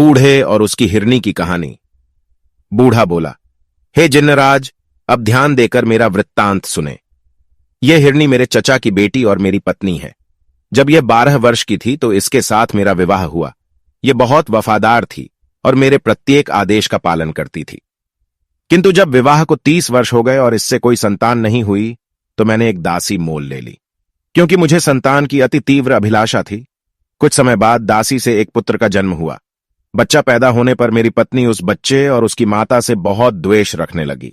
बूढ़े और उसकी हिरनी की कहानी। बूढ़ा बोला, हे जिन्नराज, अब ध्यान देकर मेरा वृत्तांत सुने। यह हिरनी मेरे चचा की बेटी और मेरी पत्नी है। जब यह 12 वर्ष की थी तो इसके साथ मेरा विवाह हुआ। यह बहुत वफादार थी और मेरे प्रत्येक आदेश का पालन करती थी। किंतु जब विवाह को 30 वर्ष हो गए और इससे कोई संतान नहीं हुई तो मैंने एक दासी मोल ले ली, क्योंकि मुझे संतान की अति तीव्र अभिलाषा थी। कुछ समय बाद दासी से एक पुत्र का जन्म हुआ। बच्चा पैदा होने पर मेरी पत्नी उस बच्चे और उसकी माता से बहुत द्वेष रखने लगी।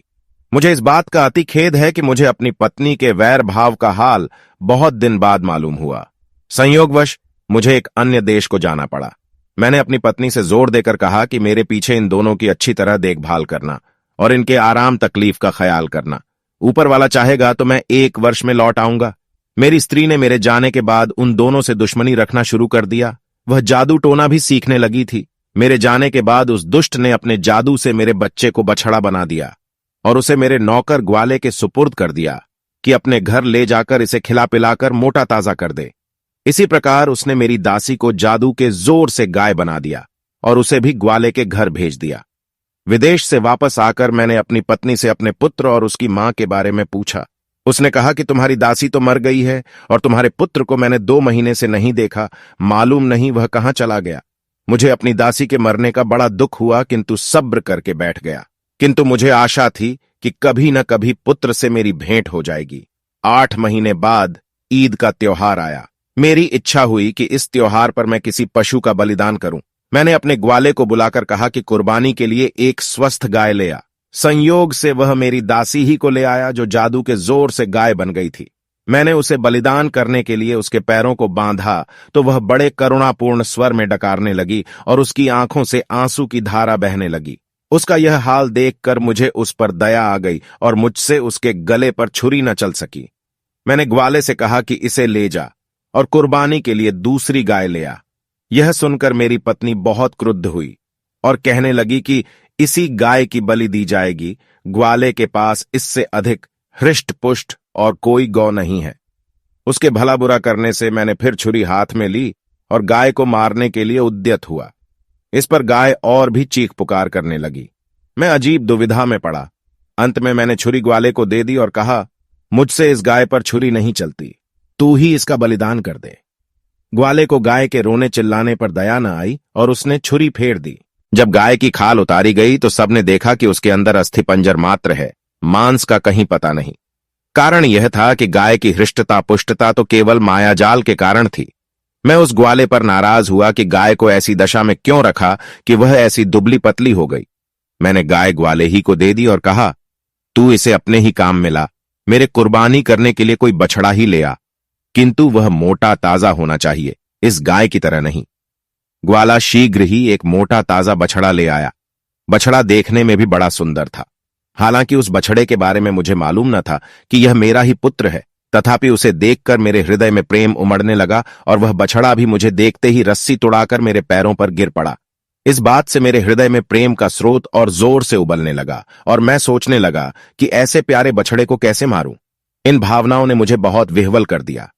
मुझे इस बात का अति खेद है कि मुझे अपनी पत्नी के वैर भाव का हाल बहुत दिन बाद मालूम हुआ। संयोगवश मुझे एक अन्य देश को जाना पड़ा। मैंने अपनी पत्नी से जोर देकर कहा कि मेरे पीछे इन दोनों की अच्छी तरह देखभाल करना और इनके आराम तकलीफ का ख्याल करना। ऊपर वाला चाहेगा तो मैं 1 वर्ष में लौट आऊंगा। मेरी स्त्री ने मेरे जाने के बाद उन दोनों से दुश्मनी रखना शुरू कर दिया। वह जादू टोना भी सीखने लगी थी। मेरे जाने के बाद उस दुष्ट ने अपने जादू से मेरे बच्चे को बछड़ा बना दिया और उसे मेरे नौकर ग्वाले के सुपुर्द कर दिया कि अपने घर ले जाकर इसे खिला पिलाकर मोटा ताजा कर दे। इसी प्रकार उसने मेरी दासी को जादू के जोर से गाय बना दिया और उसे भी ग्वाले के घर भेज दिया। विदेश से वापस आकर मैंने अपनी पत्नी से अपने पुत्र और उसकी मां के बारे में पूछा। उसने कहा कि तुम्हारी दासी तो मर गई है और तुम्हारे पुत्र को मैंने 2 महीने से नहीं देखा, मालूम नहीं वह कहां चला गया। मुझे अपनी दासी के मरने का बड़ा दुख हुआ, किंतु सब्र करके बैठ गया। किंतु मुझे आशा थी कि कभी न कभी पुत्र से मेरी भेंट हो जाएगी। 8 महीने बाद ईद का त्योहार आया। मेरी इच्छा हुई कि इस त्योहार पर मैं किसी पशु का बलिदान करूं। मैंने अपने ग्वाले को बुलाकर कहा कि कुर्बानी के लिए एक स्वस्थ गाय ले आ। संयोग से वह मेरी दासी ही को ले आया, जो जादू के जोर से गाय बन गई थी। मैंने उसे बलिदान करने के लिए उसके पैरों को बांधा तो वह बड़े करुणापूर्ण स्वर में डकारने लगी और उसकी आंखों से आंसू की धारा बहने लगी। उसका यह हाल देखकर मुझे उस पर दया आ गई और मुझसे उसके गले पर छुरी न चल सकी। मैंने ग्वाले से कहा कि इसे ले जा और कुर्बानी के लिए दूसरी गाय ले आ। यह सुनकर मेरी पत्नी बहुत क्रुद्ध हुई और कहने लगी कि इसी गाय की बलि दी जाएगी। ग्वाले के पास इससे अधिक हृष्ट पुष्ट और कोई गौ नहीं है। उसके भला बुरा करने से मैंने फिर छुरी हाथ में ली और गाय को मारने के लिए उद्यत हुआ। इस पर गाय और भी चीख पुकार करने लगी। मैं अजीब दुविधा में पड़ा। अंत में मैंने छुरी ग्वाले को दे दी और कहा, मुझसे इस गाय पर छुरी नहीं चलती, तू ही इसका बलिदान कर दे। ग्वाले को गाय के रोने चिल्लाने पर दया न आई और उसने छुरी फेर दी। जब गाय की खाल उतारी गई तो सबने देखा कि उसके अंदर अस्थिपंजर मात्र है, मांस का कहीं पता नहीं। कारण यह था कि गाय की हृष्टता पुष्टता तो केवल मायाजाल के कारण थी। मैं उस ग्वाले पर नाराज हुआ कि गाय को ऐसी दशा में क्यों रखा कि वह ऐसी दुबली पतली हो गई। मैंने गाय ग्वाले ही को दे दी और कहा, तू इसे अपने ही काम में ला, मेरे कुर्बानी करने के लिए कोई बछड़ा ही ले आ, किंतु वह मोटा ताजा होना चाहिए, इस गाय की तरह नहीं। ग्वाला शीघ्र ही एक मोटा ताजा बछड़ा ले आया। बछड़ा देखने में भी बड़ा सुंदर था। हालांकि उस बछड़े के बारे में मुझे मालूम न था कि यह मेरा ही पुत्र है, तथापि उसे देखकर मेरे हृदय में प्रेम उमड़ने लगा और वह बछड़ा भी मुझे देखते ही रस्सी तुड़ाकर मेरे पैरों पर गिर पड़ा। इस बात से मेरे हृदय में प्रेम का स्रोत और जोर से उबलने लगा और मैं सोचने लगा कि ऐसे प्यारे बछड़े को कैसे मारूं। इन भावनाओं ने मुझे बहुत विह्वल कर दिया।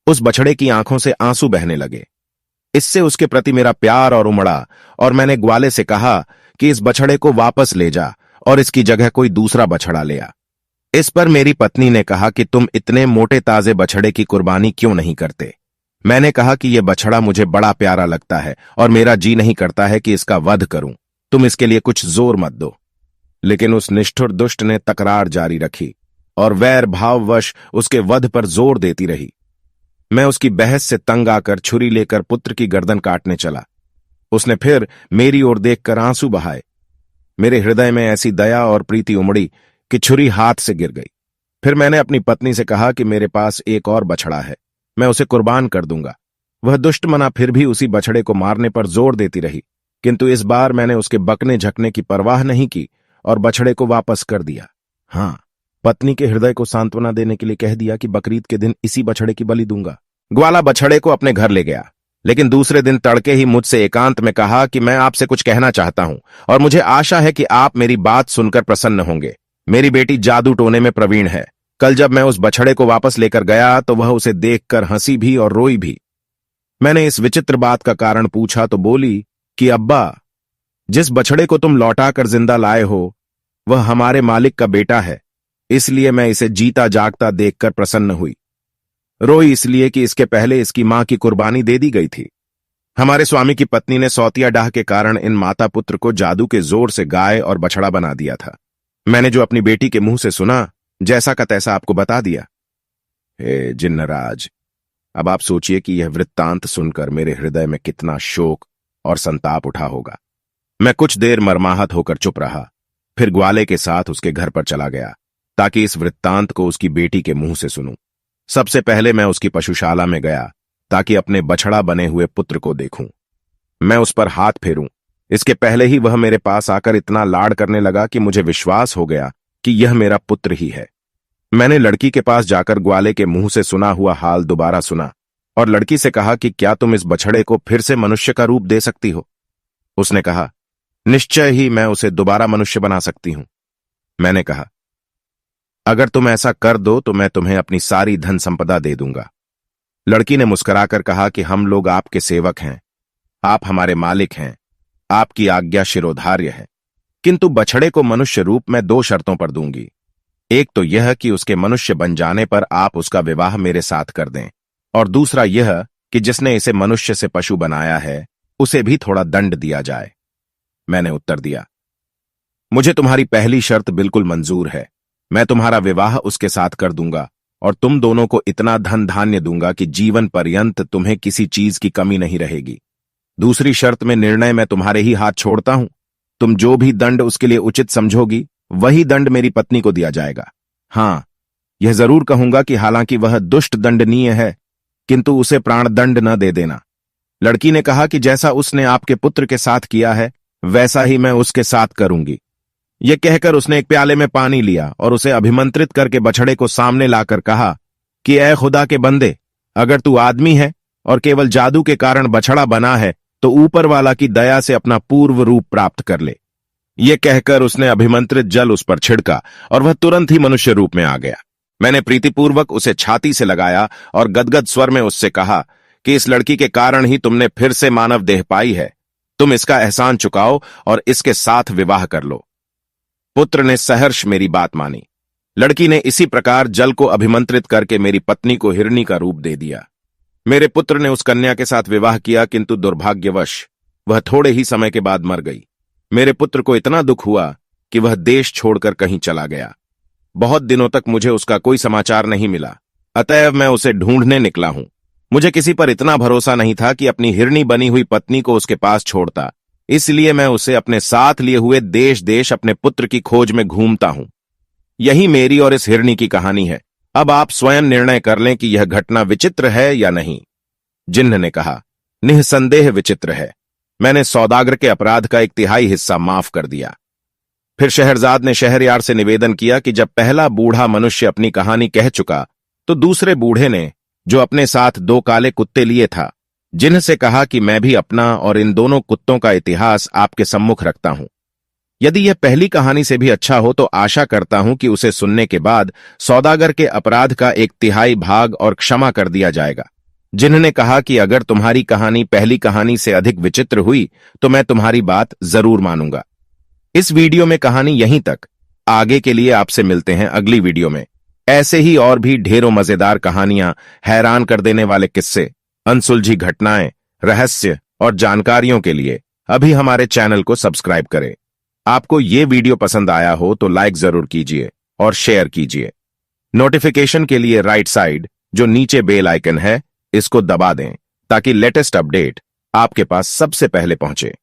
उस बछड़े की आंखों से आंसू बहने लगे। इससे उसके प्रति मेरा प्यार और उमड़ा और मैंने ग्वाले से कहा कि इस बछड़े को वापस ले जा और इसकी जगह कोई दूसरा बछड़ा ले आ। इस पर मेरी पत्नी ने कहा कि तुम इतने मोटे ताजे बछड़े की कुर्बानी क्यों नहीं करते। मैंने कहा कि यह बछड़ा मुझे बड़ा प्यारा लगता है और मेरा जी नहीं करता है कि इसका वध करूं। तुम इसके लिए कुछ जोर मत दो। लेकिन उस निष्ठुर दुष्ट ने तकरार जारी रखी और वैर भाववश उसके वध पर जोर देती रही। मैं उसकी बहस से तंग आकर छुरी लेकर पुत्र की गर्दन काटने चला। उसने फिर मेरी ओर देखकर आंसू बहाए। मेरे हृदय में ऐसी दया और प्रीति उमड़ी कि छुरी हाथ से गिर गई। फिर मैंने अपनी पत्नी से कहा कि मेरे पास एक और बछड़ा है, मैं उसे कुर्बान कर दूंगा। वह दुष्टमना फिर भी उसी बछड़े को मारने पर जोर देती रही, किंतु इस बार मैंने उसके बकने झकने की परवाह नहीं की और बछड़े को वापस कर दिया। हाँ, पत्नी के हृदय को सांत्वना देने के लिए कह दिया कि बकरीद के दिन इसी बछड़े की बलि दूंगा। ग्वाला बछड़े को अपने घर ले गया, लेकिन दूसरे दिन तड़के ही मुझसे एकांत में कहा कि मैं आपसे कुछ कहना चाहता हूं और मुझे आशा है कि आप मेरी बात सुनकर प्रसन्न होंगे। मेरी बेटी जादू टोने में प्रवीण है। कल जब मैं उस बछड़े को वापस लेकर गया तो वह उसे देखकर हंसी भी और रोई भी। मैंने इस विचित्र बात का कारण पूछा तो बोली कि अब्बा, जिस बछड़े को तुम लौटा कर जिंदा लाए हो वह हमारे मालिक का बेटा है, इसलिए मैं इसे जीता जागता देखकर प्रसन्न हुई। रोई इसलिए कि इसके पहले इसकी मां की कुर्बानी दे दी गई थी। हमारे स्वामी की पत्नी ने सौतिया डाह के कारण इन माता पुत्र को जादू के जोर से गाय और बछड़ा बना दिया था। मैंने जो अपनी बेटी के मुंह से सुना, जैसा का तैसा आपको बता दिया। हे जिन्नराज, अब आप सोचिए कि यह वृत्तांत सुनकर मेरे हृदय में कितना शोक और संताप उठा होगा। मैं कुछ देर मर्माहत होकर चुप रहा, फिर ग्वाले के साथ उसके घर पर चला गया ताकि इस वृत्तांत को उसकी बेटी के मुंह से सुनूं। सबसे पहले मैं उसकी पशुशाला में गया ताकि अपने बछड़ा बने हुए पुत्र को देखूं। मैं उस पर हाथ फेरूं, इसके पहले ही वह मेरे पास आकर इतना लाड़ करने लगा कि मुझे विश्वास हो गया कि यह मेरा पुत्र ही है। मैंने लड़की के पास जाकर ग्वाले के मुंह से सुना हुआ हाल दोबारा सुना और लड़की से कहा कि क्या तुम इस बछड़े को फिर से मनुष्य का रूप दे सकती हो? उसने कहा, निश्चय ही मैं उसे दोबारा मनुष्य बना सकती हूं। मैंने कहा, अगर तुम ऐसा कर दो तो मैं तुम्हें अपनी सारी धन संपदा दे दूंगा। लड़की ने मुस्कुराकर कहा कि हम लोग आपके सेवक हैं, आप हमारे मालिक हैं, आपकी आज्ञा शिरोधार्य है, किंतु बछड़े को मनुष्य रूप में 2 शर्तों पर दूंगी। एक तो यह कि उसके मनुष्य बन जाने पर आप उसका विवाह मेरे साथ कर दें, और दूसरा यह कि जिसने इसे मनुष्य से पशु बनाया है उसे भी थोड़ा दंड दिया जाए। मैंने उत्तर दिया, मुझे तुम्हारी पहली शर्त बिल्कुल मंजूर है। मैं तुम्हारा विवाह उसके साथ कर दूंगा और तुम दोनों को इतना धन धान्य दूंगा कि जीवन पर्यंत तुम्हें किसी चीज की कमी नहीं रहेगी। दूसरी शर्त में निर्णय मैं तुम्हारे ही हाथ छोड़ता हूं। तुम जो भी दंड उसके लिए उचित समझोगी वही दंड मेरी पत्नी को दिया जाएगा। हां, यह जरूर कहूंगा कि हालांकि वह दुष्ट दंडनीय है, किंतु उसे प्राणदंड न दे देना। लड़की ने कहा कि जैसा उसने आपके पुत्र के साथ किया है वैसा ही मैं उसके साथ करूंगी। यह कहकर उसने एक प्याले में पानी लिया और उसे अभिमंत्रित करके बछड़े को सामने लाकर कहा कि ऐ खुदा के बंदे, अगर तू आदमी है और केवल जादू के कारण बछड़ा बना है तो ऊपर वाला की दया से अपना पूर्व रूप प्राप्त कर ले। यह कहकर उसने अभिमंत्रित जल उस पर छिड़का और वह तुरंत ही मनुष्य रूप में आ गया। मैंने प्रीतिपूर्वक उसे छाती से लगाया और गदगद स्वर में उससे कहा कि इस लड़की के कारण ही तुमने फिर से मानव देह पाई है। तुम इसका एहसान चुकाओ और इसके साथ विवाह कर लो। पुत्र ने सहर्ष मेरी बात मानी। लड़की ने इसी प्रकार जल को अभिमंत्रित करके मेरी पत्नी को हिरनी का रूप दे दिया। मेरे पुत्र ने उस कन्या के साथ विवाह किया, किंतु दुर्भाग्यवश वह थोड़े ही समय के बाद मर गई। मेरे पुत्र को इतना दुख हुआ कि वह देश छोड़कर कहीं चला गया। बहुत दिनों तक मुझे उसका कोई समाचार नहीं मिला, अतएव मैं उसे ढूंढने निकला हूं। मुझे किसी पर इतना भरोसा नहीं था कि अपनी हिरनी बनी हुई पत्नी को उसके पास छोड़ता, इसलिए मैं उसे अपने साथ लिए हुए देश देश अपने पुत्र की खोज में घूमता हूं। यही मेरी और इस हिरनी की कहानी है। अब आप स्वयं निर्णय कर लें कि यह घटना विचित्र है या नहीं। जिन्न ने कहा, निःसंदेह विचित्र है। मैंने सौदागर के अपराध का 1/3 हिस्सा माफ कर दिया। फिर शहरजाद ने शहरयार से निवेदन किया कि जब पहला बूढ़ा मनुष्य अपनी कहानी कह चुका तो दूसरे बूढ़े ने, जो अपने साथ 2 काले कुत्ते लिए था, जिनसे कहा कि मैं भी अपना और इन दोनों कुत्तों का इतिहास आपके सम्मुख रखता हूं। यदि यह पहली कहानी से भी अच्छा हो तो आशा करता हूं कि उसे सुनने के बाद सौदागर के अपराध का 1/3 भाग और क्षमा कर दिया जाएगा। जिन्होंने कहा कि अगर तुम्हारी कहानी पहली कहानी से अधिक विचित्र हुई तो मैं तुम्हारी बात जरूर मानूंगा। इस वीडियो में कहानी यहीं तक। आगे के लिए आपसे मिलते हैं अगली वीडियो में। ऐसे ही और भी ढेरों मजेदार कहानियां, हैरान कर देने वाले किस्से, अनसुलझी घटनाएं, रहस्य और जानकारियों के लिए अभी हमारे चैनल को सब्सक्राइब करें। आपको ये वीडियो पसंद आया हो तो लाइक जरूर कीजिए और शेयर कीजिए। नोटिफिकेशन के लिए राइट साइड जो नीचे बेल आइकन है इसको दबा दें ताकि लेटेस्ट अपडेट आपके पास सबसे पहले पहुंचे।